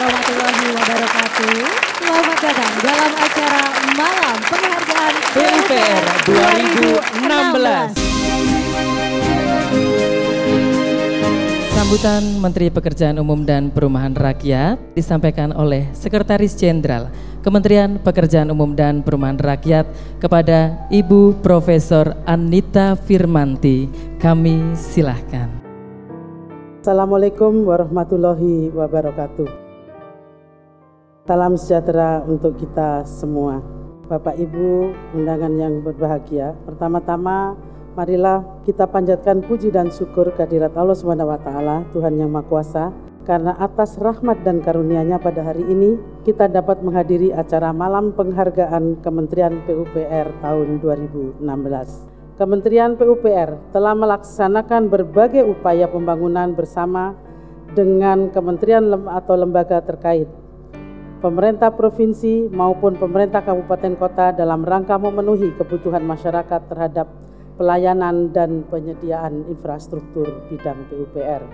warahmatullahi wabarakatuh. Selamat datang dalam acara Malam Penghargaan PUPR 2016. Sambutan Menteri Pekerjaan Umum dan Perumahan Rakyat disampaikan oleh Sekretaris Jenderal Kementerian Pekerjaan Umum dan Perumahan Rakyat kepada Ibu Profesor Anita Firmanti. Kami silahkan. Assalamualaikum warahmatullahi wabarakatuh. Salam sejahtera untuk kita semua. Bapak Ibu undangan yang berbahagia, pertama-tama marilah kita panjatkan puji dan syukur kehadirat Allah SWT, Tuhan Yang Maha Kuasa, karena atas rahmat dan karunia-Nya pada hari ini kita dapat menghadiri acara Malam Penghargaan Kementerian PUPR tahun 2016. Kementerian PUPR telah melaksanakan berbagai upaya pembangunan bersama dengan kementerian atau lembaga terkait, pemerintah provinsi maupun pemerintah kabupaten kota dalam rangka memenuhi kebutuhan masyarakat terhadap pelayanan dan penyediaan infrastruktur bidang PUPR.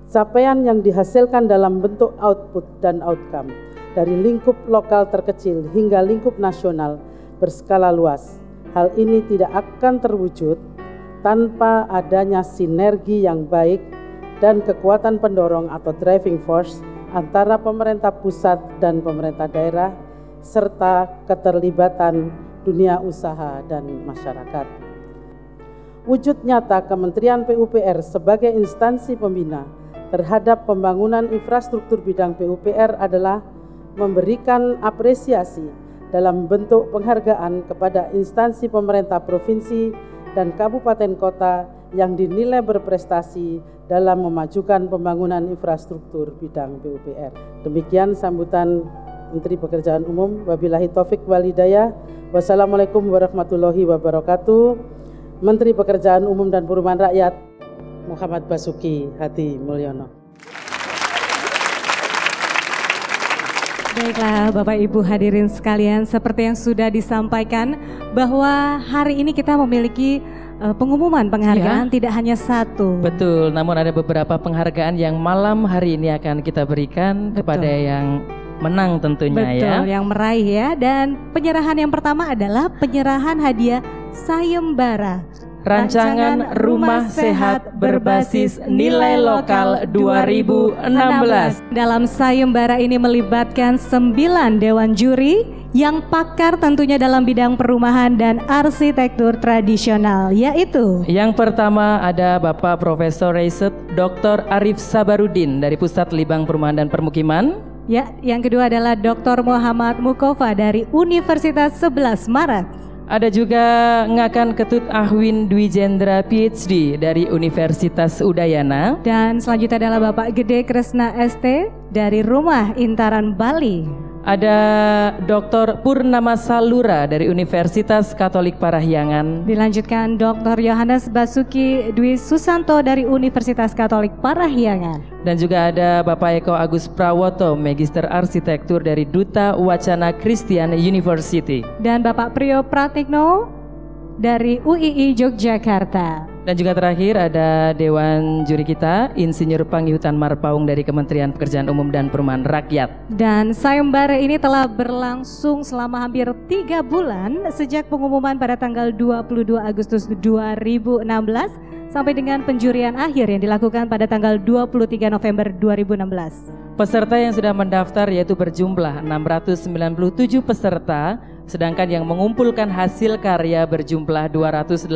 Capaian yang dihasilkan dalam bentuk output dan outcome dari lingkup lokal terkecil hingga lingkup nasional berskala luas. Hal ini tidak akan terwujud tanpa adanya sinergi yang baik dan kekuatan pendorong atau driving force antara pemerintah pusat dan pemerintah daerah serta keterlibatan dunia usaha dan masyarakat. Wujud nyata Kementerian PUPR sebagai instansi pembina terhadap pembangunan infrastruktur bidang PUPR adalah memberikan apresiasi dalam bentuk penghargaan kepada instansi pemerintah provinsi dan kabupaten kota yang dinilai berprestasi dalam memajukan pembangunan infrastruktur bidang PUPR. Demikian sambutan Menteri Pekerjaan Umum. Wabillahi taufik wal hidayah. Wassalamualaikum warahmatullahi wabarakatuh. Menteri Pekerjaan Umum dan Perumahan Rakyat Muhammad Basuki Hadi Mulyono. Baiklah Bapak Ibu hadirin sekalian, seperti yang sudah disampaikan bahwa hari ini kita memiliki pengumuman penghargaan tidak hanya satu. Betul, namun ada beberapa penghargaan yang malam hari ini akan kita berikan kepada yang menang tentunya. Betul, yang meraih ya. Dan penyerahan yang pertama adalah penyerahan hadiah Sayembara Rancangan Rumah Sehat Berbasis Nilai Lokal 2016. Dalam sayembara ini melibatkan 9 dewan juri yang pakar tentunya dalam bidang perumahan dan arsitektur tradisional, yaitu yang pertama ada Bapak Profesor Riset Dr. Arif Sabarudin dari Pusat Libang Perumahan dan Permukiman. Ya, yang kedua adalah Dr. Muhammad Mukofa dari Universitas 11 Maret. Ada juga Ngakan Ketut Ahwin Dwi Jendra PhD dari Universitas Udayana. Dan selanjutnya adalah Bapak Gede Kresna ST dari Rumah Intaran Bali. Ada Dr. Purnama Salura dari Universitas Katolik Parahyangan. Dilanjutkan Dr. Yohanes Basuki Dwi Susanto dari Universitas Katolik Parahyangan. Dan juga ada Bapak Eko Agus Prawoto, Magister Arsitektur dari Duta Wacana Christian University. Dan Bapak Priyo Pratikno dari UII Yogyakarta. Dan juga terakhir ada Dewan Juri kita, Insinyur Panggihutan Marpaung dari Kementerian Pekerjaan Umum dan Perumahan Rakyat. Dan sayembara ini telah berlangsung selama hampir 3 bulan sejak pengumuman pada tanggal 22 Agustus 2016 sampai dengan penjurian akhir yang dilakukan pada tanggal 23 November 2016. Peserta yang sudah mendaftar yaitu berjumlah 697 peserta, sedangkan yang mengumpulkan hasil karya berjumlah 281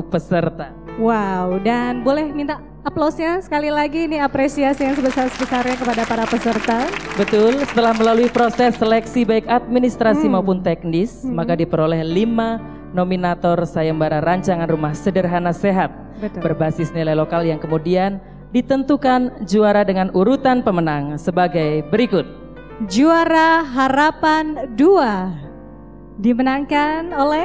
peserta. Wow, dan boleh minta aplausnya sekali lagi, ini apresiasi yang sebesar-besarnya kepada para peserta. Betul, setelah melalui proses seleksi baik administrasi maupun teknis, maka diperoleh 5 nominator sayembara rancangan rumah sederhana sehat berbasis nilai lokal yang kemudian ditentukan juara dengan urutan pemenang sebagai berikut. Juara Harapan 2 dimenangkan oleh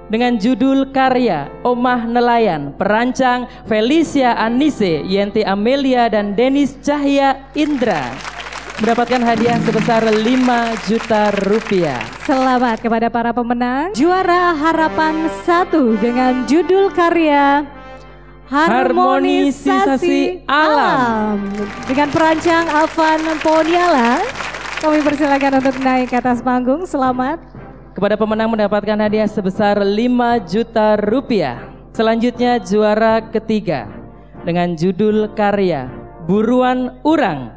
dengan judul karya Omah Nelayan, perancang Felicia Anise, Yenti Amelia dan Denis Cahya Indra, mendapatkan hadiah sebesar 5 juta rupiah. Selamat kepada para pemenang. Juara Harapan 1 dengan judul karya Harmonisasi Alam, dengan perancang Alvan Poniala, kami persilakan untuk naik ke atas panggung. Selamat. Kepada pemenang mendapatkan hadiah sebesar 5 juta rupiah. Selanjutnya juara ketiga dengan judul karya Buruan Urang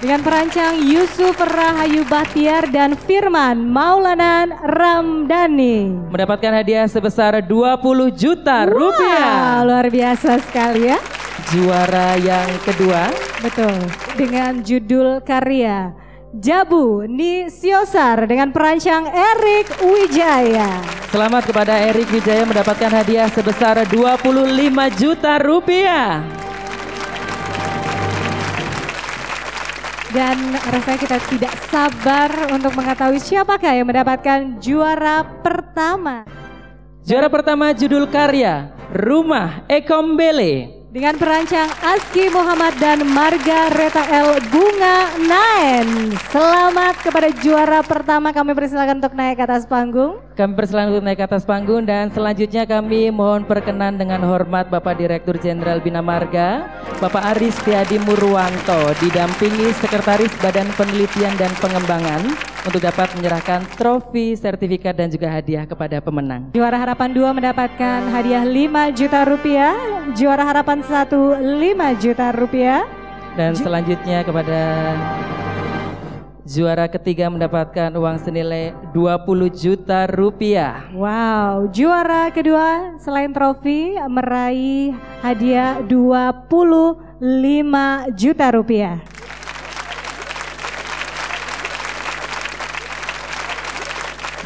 dengan perancang Yusuf Rahayu Bahtiar dan Firman Maulana Ramdhani mendapatkan hadiah sebesar 20 juta rupiah. Luar biasa sekali ya. Juara yang kedua betul dengan judul karya Jabu Ni Siosar dengan perancang Erik Wijaya. Selamat kepada Erik Wijaya mendapatkan hadiah sebesar 25 juta rupiah. Dan rasanya kita tidak sabar untuk mengetahui siapakah yang mendapatkan juara pertama. Juara pertama judul karya Rumah Ekombele dengan perancang Aski Muhammad dan Margareta L. Bunga Naen. Selamat kepada juara pertama, kami persilakan untuk naik ke atas panggung. Kami persilakan untuk naik ke atas panggung dan selanjutnya kami mohon perkenan dengan hormat Bapak Direktur Jenderal Bina Marga, Bapak Aris Tiadi Murwanto, didampingi Sekretaris Badan Penelitian dan Pengembangan untuk dapat menyerahkan trofi, sertifikat dan juga hadiah kepada pemenang. Juara harapan 2 mendapatkan hadiah 5 juta rupiah, juara harapan 1 5 juta rupiah. Dan selanjutnya kepada juara ketiga mendapatkan uang senilai 20 juta rupiah. Wow, juara kedua selain trofi meraih hadiah 25 juta rupiah.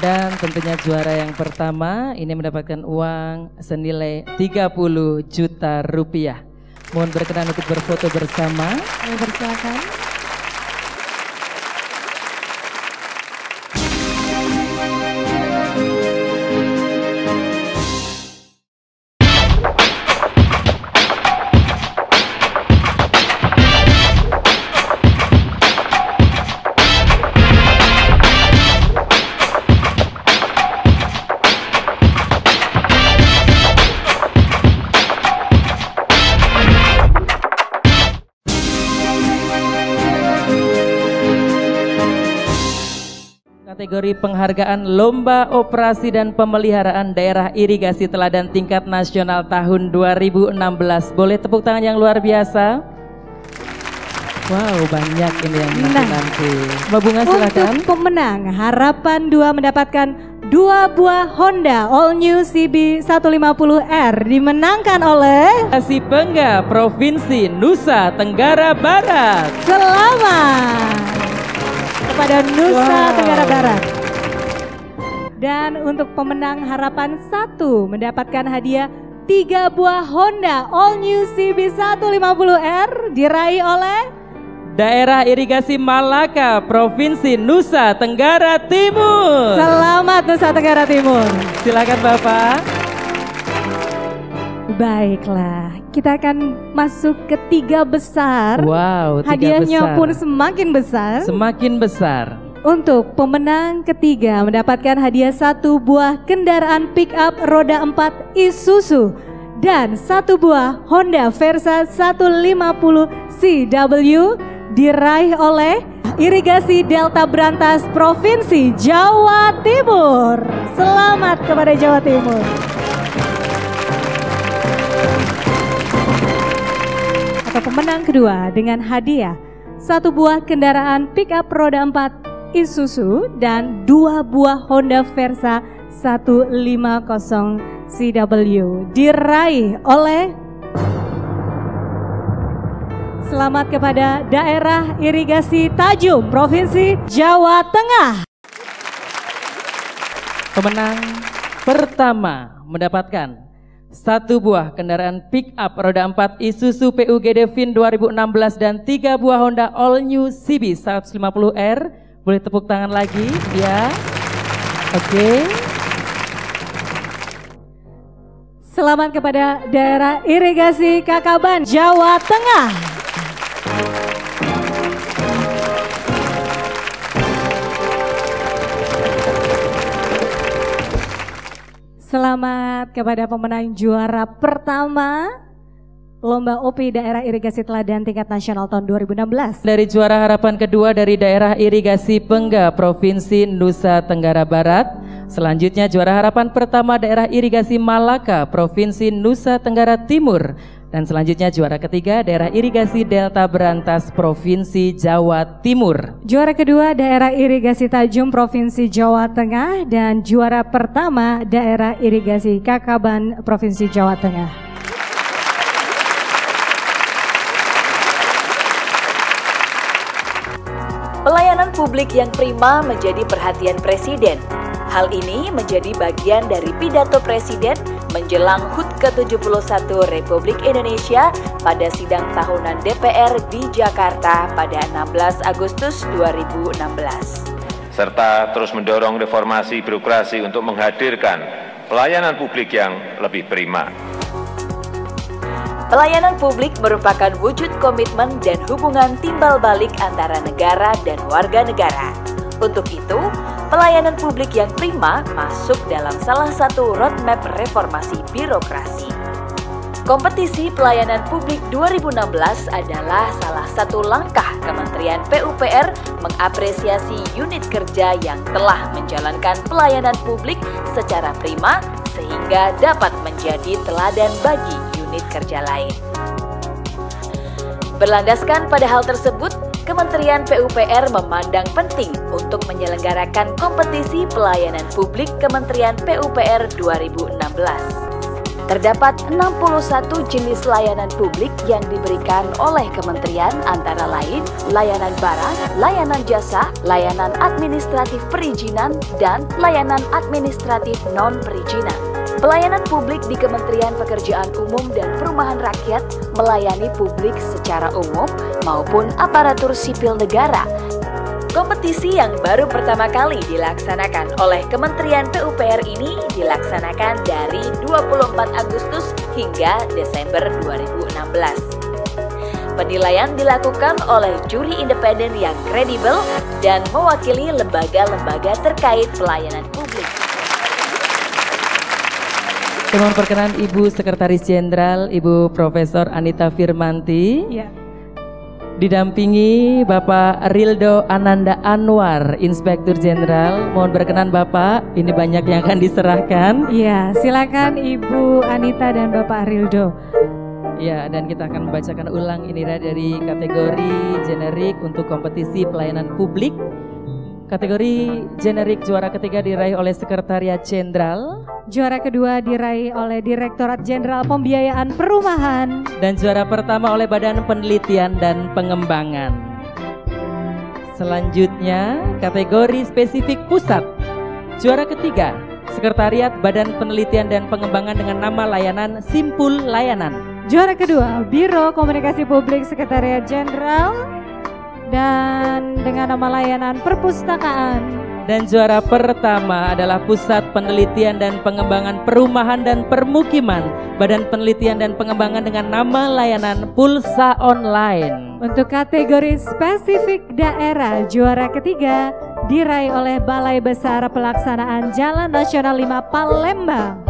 Dan tentunya juara yang pertama ini mendapatkan uang senilai 30 juta rupiah. Mohon berkenan untuk berfoto bersama. Persilakan. Kategori penghargaan Lomba Operasi dan Pemeliharaan Daerah Irigasi Teladan Tingkat Nasional tahun 2016. Boleh tepuk tangan yang luar biasa? Wow, banyak ini yang nanti. Mbak Bunga silakan. Untuk pemenang harapan 2 mendapatkan 2 buah Honda All New CB 150R dimenangkan oleh Kasih Pengga Provinsi Nusa Tenggara Barat. Selamat kepada Nusa Tenggara Barat. Dan untuk pemenang harapan 1 mendapatkan hadiah 3 buah Honda All New CB 150R diraih oleh Daerah Irigasi Malaka Provinsi Nusa Tenggara Timur. Selamat Nusa Tenggara Timur. Silakan Bapak. Baiklah, kita akan masuk ke 3 besar. Wow, 3 hadiahnya besar. pun semakin besar. Semakin besar. Untuk pemenang ketiga mendapatkan hadiah 1 buah kendaraan pick up roda 4 Isuzu dan 1 buah Honda Versa 150 CW diraih oleh Irigasi Delta Brantas Provinsi Jawa Timur. Selamat kepada Jawa Timur. Atau pemenang kedua dengan hadiah 1 buah kendaraan pick up roda 4 Isuzu dan 2 buah Honda Versa 150 CW diraih oleh selamat kepada Daerah Irigasi Tajum Provinsi Jawa Tengah. Pemenang pertama mendapatkan 1 buah kendaraan pick up roda 4 Isuzu PUGD VIN 2016 dan 3 buah Honda All New CB 150R. Boleh tepuk tangan lagi ya. Oke. Selamat kepada Daerah Irigasi Kakaban Jawa Tengah. Selamat. Selamat kepada pemenang juara pertama Lomba OP Daerah Irigasi Teladan tingkat nasional tahun 2016. Dari juara harapan kedua dari Daerah Irigasi Pengga Provinsi Nusa Tenggara Barat. Selanjutnya juara harapan pertama Daerah Irigasi Malaka Provinsi Nusa Tenggara Timur. Dan selanjutnya juara ketiga Daerah Irigasi Delta Berantas Provinsi Jawa Timur. Juara kedua Daerah Irigasi Tajum Provinsi Jawa Tengah. Dan juara pertama Daerah Irigasi Kakaban Provinsi Jawa Tengah. Pelayanan publik yang prima menjadi perhatian Presiden. Hal ini menjadi bagian dari pidato Presiden menjelang HUT ke-71 Republik Indonesia pada sidang tahunan DPR di Jakarta pada 16 Agustus 2016. Serta terus mendorong reformasi birokrasi untuk menghadirkan pelayanan publik yang lebih prima. Pelayanan publik merupakan wujud komitmen dan hubungan timbal balik antara negara dan warga negara. Untuk itu, pelayanan publik yang prima masuk dalam salah satu roadmap reformasi birokrasi. Kompetisi Pelayanan Publik 2016 adalah salah satu langkah Kementerian PUPR mengapresiasi unit kerja yang telah menjalankan pelayanan publik secara prima sehingga dapat menjadi teladan bagi unit kerja lain. Berlandaskan pada hal tersebut, Kementerian PUPR memandang penting untuk menyelenggarakan kompetisi pelayanan publik Kementerian PUPR 2016. Terdapat 61 jenis layanan publik yang diberikan oleh kementerian antara lain layanan barang, layanan jasa, layanan administratif perizinan, dan layanan administratif non-perizinan. Pelayanan publik di Kementerian Pekerjaan Umum dan Perumahan Rakyat melayani publik secara umum maupun aparatur sipil negara. Kompetisi yang baru pertama kali dilaksanakan oleh Kementerian PUPR ini dilaksanakan dari 24 Agustus hingga Desember 2016. Penilaian dilakukan oleh juri independen yang kredibel dan mewakili lembaga-lembaga terkait pelayanan publik. Mohon perkenan Ibu Sekretaris Jenderal, Ibu Profesor Anita Firmanti. Ya. Didampingi Bapak Rildo Ananda Anwar, Inspektur Jenderal. Mohon berkenan Bapak, ini banyak yang akan diserahkan. Iya, silakan Ibu Anita dan Bapak Rildo. Ya, dan kita akan membacakan ulang ini dari kategori generik untuk kompetisi pelayanan publik. Kategori generik juara ketiga diraih oleh Sekretariat Jenderal. Juara kedua diraih oleh Direktorat Jenderal Pembiayaan Perumahan. Dan juara pertama oleh Badan Penelitian dan Pengembangan. Selanjutnya kategori spesifik pusat. Juara ketiga Sekretariat Badan Penelitian dan Pengembangan dengan nama layanan Simpul Layanan. Juara kedua Biro Komunikasi Publik Sekretariat Jenderal dan dengan nama layanan Perpustakaan. Dan juara pertama adalah Pusat Penelitian dan Pengembangan Perumahan dan Permukiman, Badan Penelitian dan Pengembangan dengan nama layanan Pulsa Online. Untuk kategori spesifik daerah, juara ketiga diraih oleh Balai Besar Pelaksanaan Jalan Nasional 5 Palembang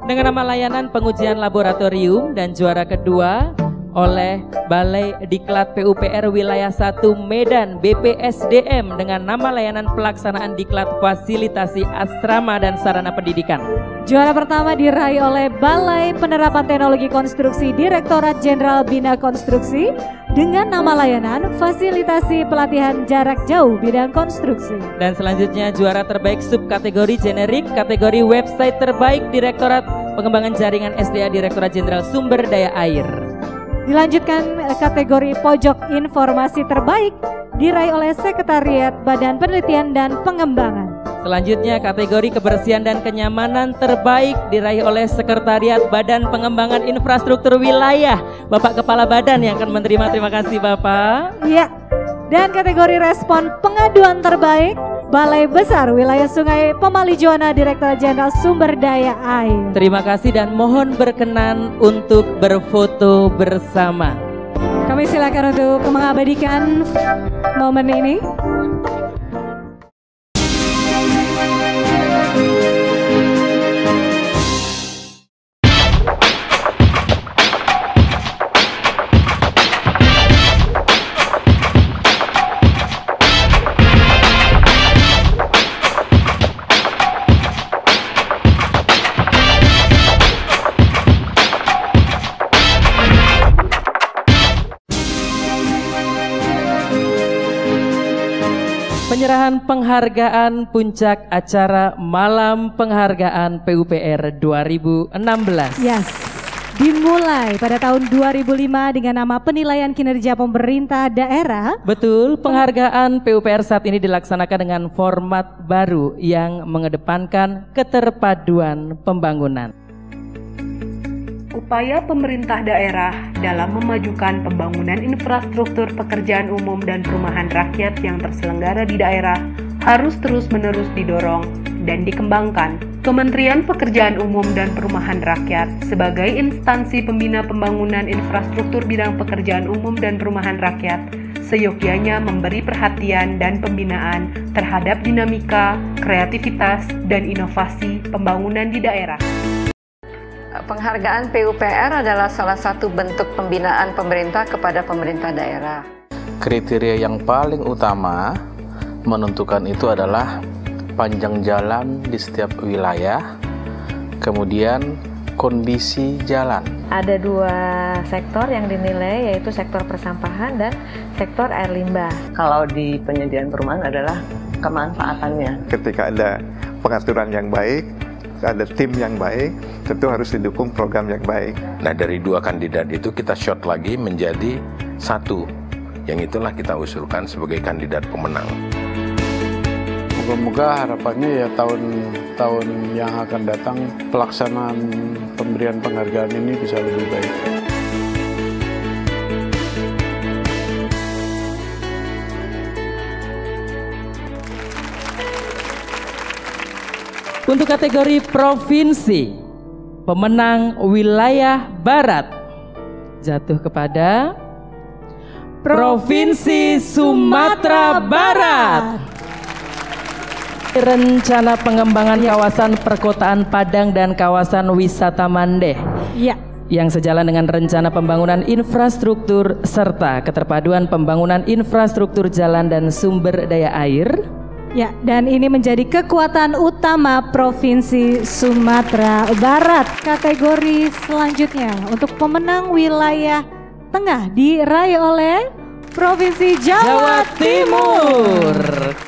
dengan nama layanan Pengujian Laboratorium. Dan juara kedua oleh Balai Diklat PUPR Wilayah 1 Medan BPSDM dengan nama layanan Pelaksanaan Diklat Fasilitasi Asrama dan Sarana Pendidikan. Juara pertama diraih oleh Balai Penerapan Teknologi Konstruksi Direktorat Jenderal Bina Konstruksi dengan nama layanan Fasilitasi Pelatihan Jarak Jauh Bidang Konstruksi. Dan selanjutnya juara terbaik subkategori generik, kategori website terbaik Direktorat Pengembangan Jaringan SDA Direktorat Jenderal Sumber Daya Air. Dilanjutkan kategori pojok informasi terbaik diraih oleh Sekretariat Badan Penelitian dan Pengembangan. Selanjutnya kategori kebersihan dan kenyamanan terbaik diraih oleh Sekretariat Badan Pengembangan Infrastruktur Wilayah. Bapak Kepala Badan yang akan menerima, terima kasih Bapak. Iya. Dan kategori respon pengaduan terbaik Balai Besar Wilayah Sungai Pemali Juwana Direktorat Jenderal Sumber Daya Air. Terima kasih dan mohon berkenan untuk berfoto bersama. Kami silakan untuk mengabadikan momen ini. Penyerahan penghargaan puncak acara Malam Penghargaan PUPR 2016. Yes. Dimulai pada tahun 2005 dengan nama penilaian kinerja pemerintah daerah. Betul, penghargaan PUPR saat ini dilaksanakan dengan format baru yang mengedepankan keterpaduan pembangunan. Upaya pemerintah daerah dalam memajukan pembangunan infrastruktur pekerjaan umum dan perumahan rakyat yang terselenggara di daerah harus terus-menerus didorong dan dikembangkan. Kementerian Pekerjaan Umum dan Perumahan Rakyat sebagai instansi pembina pembangunan infrastruktur bidang pekerjaan umum dan perumahan rakyat seyogyanya memberi perhatian dan pembinaan terhadap dinamika, kreativitas, dan inovasi pembangunan di daerah. Penghargaan PUPR adalah salah satu bentuk pembinaan pemerintah kepada pemerintah daerah. Kriteria yang paling utama menentukan itu adalah panjang jalan di setiap wilayah, kemudian kondisi jalan. Ada dua sektor yang dinilai, yaitu sektor persampahan dan sektor air limbah. Kalau di penyediaan perumahan adalah kemanfaatannya. Ketika ada pengaturan yang baik, ada tim yang baik, tentu harus didukung program yang baik. Nah, dari dua kandidat itu kita short lagi menjadi satu, yang itulah kita usulkan sebagai kandidat pemenang. Moga-moga harapannya ya tahun yang akan datang pelaksanaan pemberian penghargaan ini bisa lebih baik. Untuk kategori provinsi, pemenang wilayah Barat jatuh kepada Provinsi Sumatera Barat. Rencana pengembangan kawasan perkotaan Padang dan kawasan wisata Mandeh. Ya. Yang sejalan dengan rencana pembangunan infrastruktur serta keterpaduan pembangunan infrastruktur jalan dan sumber daya air. Ya, dan ini menjadi kekuatan utama Provinsi Sumatera Barat. Kategori selanjutnya untuk pemenang wilayah tengah diraih oleh Provinsi Jawa Timur.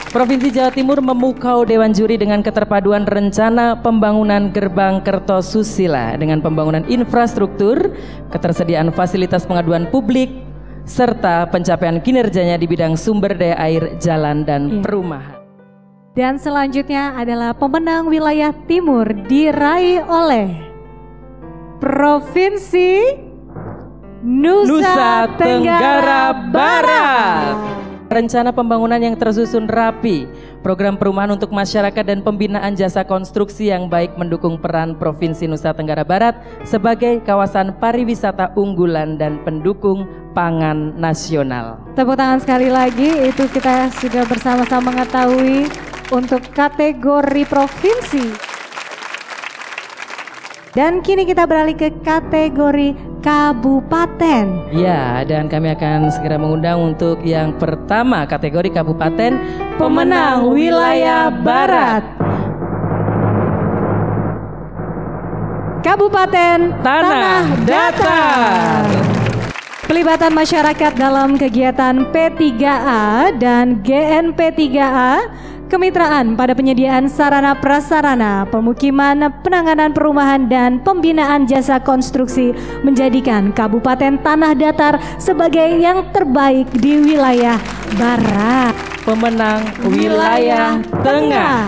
Provinsi Jawa Timur memukau Dewan Juri dengan keterpaduan rencana pembangunan gerbang Kertosusila dengan pembangunan infrastruktur, ketersediaan fasilitas pengaduan publik, serta pencapaian kinerjanya di bidang sumber daya air, jalan, dan perumahan. Dan selanjutnya adalah pemenang wilayah timur diraih oleh Provinsi Nusa Tenggara Barat. Rencana pembangunan yang tersusun rapi, program perumahan untuk masyarakat dan pembinaan jasa konstruksi yang baik mendukung peran Provinsi Nusa Tenggara Barat sebagai kawasan pariwisata unggulan dan pendukung pangan nasional. Tepuk tangan sekali lagi, itu kita sudah bersama-sama mengetahui untuk kategori provinsi. Dan kini kita beralih ke kategori kabupaten. Ya, dan kami akan segera mengundang untuk yang pertama kategori kabupaten pemenang wilayah Barat. Kabupaten Tanah Datar. Pelibatan masyarakat dalam kegiatan P3A dan GNP3A, kemitraan pada penyediaan sarana prasarana, pemukiman, penanganan perumahan dan pembinaan jasa konstruksi menjadikan Kabupaten Tanah Datar sebagai yang terbaik di wilayah Barat. Pemenang wilayah Tengah.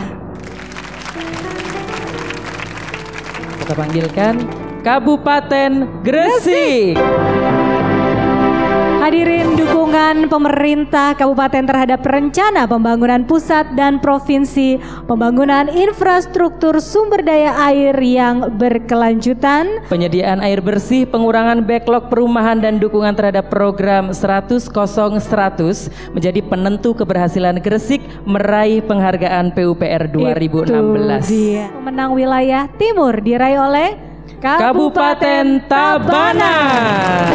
Kita panggilkan Kabupaten Gresik. Hadirin, dukungan pemerintah kabupaten terhadap rencana pembangunan pusat dan provinsi, pembangunan infrastruktur sumber daya air yang berkelanjutan, penyediaan air bersih, pengurangan backlog perumahan dan dukungan terhadap program 100 menjadi penentu keberhasilan Gresik meraih penghargaan PUPR 2016. Itu dia. Pemenang wilayah timur diraih oleh Kabupaten Tabanan.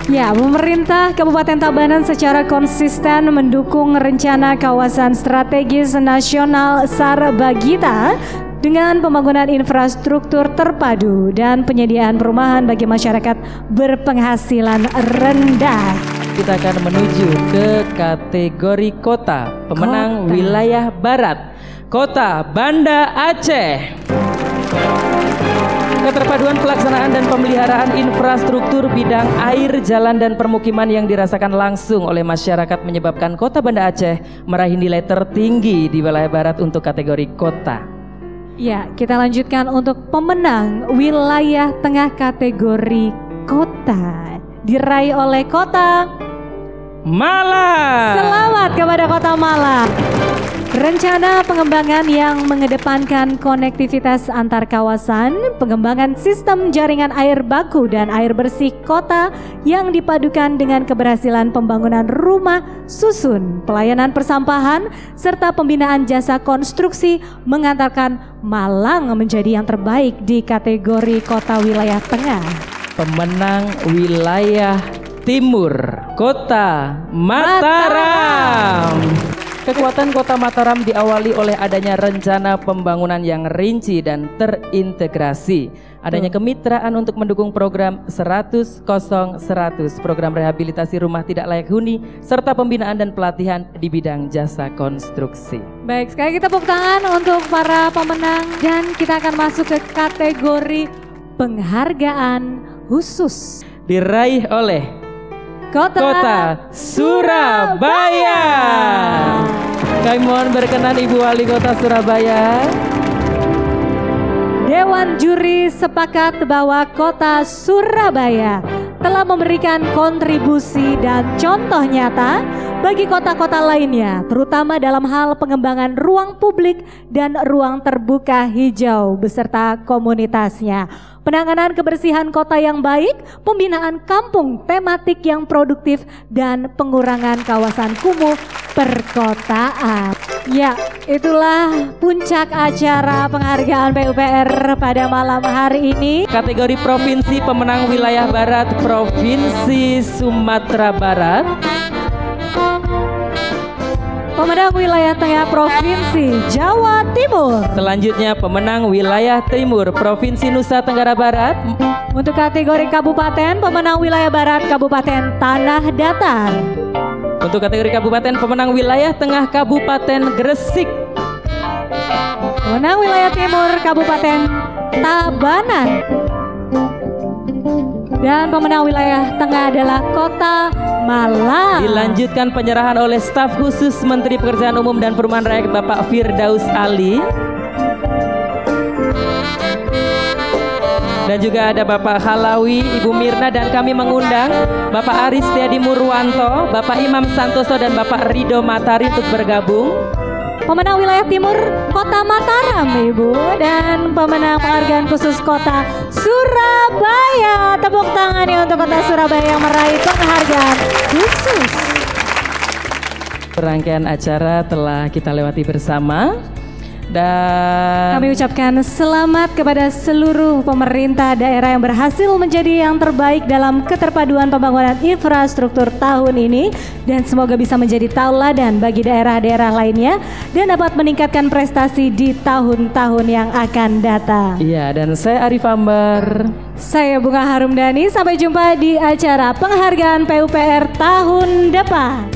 Ya, pemerintah Kabupaten Tabanan secara konsisten mendukung rencana kawasan strategis nasional Sarbagita dengan pembangunan infrastruktur terpadu dan penyediaan perumahan bagi masyarakat berpenghasilan rendah. kita akan menuju ke kategori kota. Pemenang wilayah barat, Kota Banda Aceh. Keterpaduan pelaksanaan dan pemeliharaan infrastruktur bidang air, jalan dan permukiman yang dirasakan langsung oleh masyarakat menyebabkan Kota Banda Aceh meraih nilai tertinggi di wilayah barat untuk kategori kota. Ya, kita lanjutkan untuk pemenang wilayah tengah kategori kota. Diraih oleh Kota Malang. Selamat kepada Kota Malang. Rencana pengembangan yang mengedepankan konektivitas antar kawasan, pengembangan sistem jaringan air baku dan air bersih kota yang dipadukan dengan keberhasilan pembangunan rumah susun, pelayanan persampahan, serta pembinaan jasa konstruksi mengantarkan Malang menjadi yang terbaik di kategori kota wilayah tengah. Pemenang wilayah timur, Kota Mataram. Kekuatan Kota Mataram diawali oleh adanya rencana pembangunan yang rinci dan terintegrasi. Adanya kemitraan untuk mendukung program 100-0-100, program rehabilitasi rumah tidak layak huni, serta pembinaan dan pelatihan di bidang jasa konstruksi. Baik, sekali kita tepuk tangan untuk para pemenang dan kita akan masuk ke kategori penghargaan khusus. Diraih oleh Kota Surabaya. Kami mohon berkenan Ibu Wali Kota Surabaya. Dewan Juri sepakat bahwa Kota Surabaya telah memberikan kontribusi dan contoh nyata bagi kota-kota lainnya, terutama dalam hal pengembangan ruang publik dan ruang terbuka hijau beserta komunitasnya. Penanganan kebersihan kota yang baik, pembinaan kampung tematik yang produktif, dan pengurangan kawasan kumuh perkotaan. Ya, itulah puncak acara penghargaan PUPR pada malam hari ini. Kategori provinsi pemenang wilayah barat, Provinsi Sumatera Barat. Pemenang wilayah tengah, Provinsi Jawa Timur. Selanjutnya pemenang wilayah timur, Provinsi Nusa Tenggara Barat. Untuk kategori kabupaten, pemenang wilayah barat, Kabupaten Tanah Datar. Untuk kategori kabupaten, pemenang wilayah tengah, Kabupaten Gresik. Pemenang wilayah timur, Kabupaten Tabanan. Dan pemenang wilayah tengah adalah Kota Malang. Dilanjutkan penyerahan oleh staf khusus Menteri Pekerjaan Umum dan Perumahan Rakyat Bapak Firdaus Ali. Dan juga ada Bapak Halawi, Ibu Mirna, dan kami mengundang Bapak Aris Tiadi Murwanto, Bapak Imam Santoso, dan Bapak Rido Matari untuk bergabung. Pemenang wilayah timur Kota Mataram, Ibu, dan pemenang penghargaan khusus Kota Surabaya. Tepuk tangannya untuk Kota Surabaya yang meraih penghargaan khusus. Rangkaian acara telah kita lewati bersama. Dan kami ucapkan selamat kepada seluruh pemerintah daerah yang berhasil menjadi yang terbaik dalam keterpaduan pembangunan infrastruktur tahun ini, dan semoga bisa menjadi tauladan bagi daerah-daerah lainnya dan dapat meningkatkan prestasi di tahun-tahun yang akan datang. Iya, dan saya Arif Ambar. Saya Bunga Harumdani. Sampai jumpa di acara penghargaan PUPR tahun depan.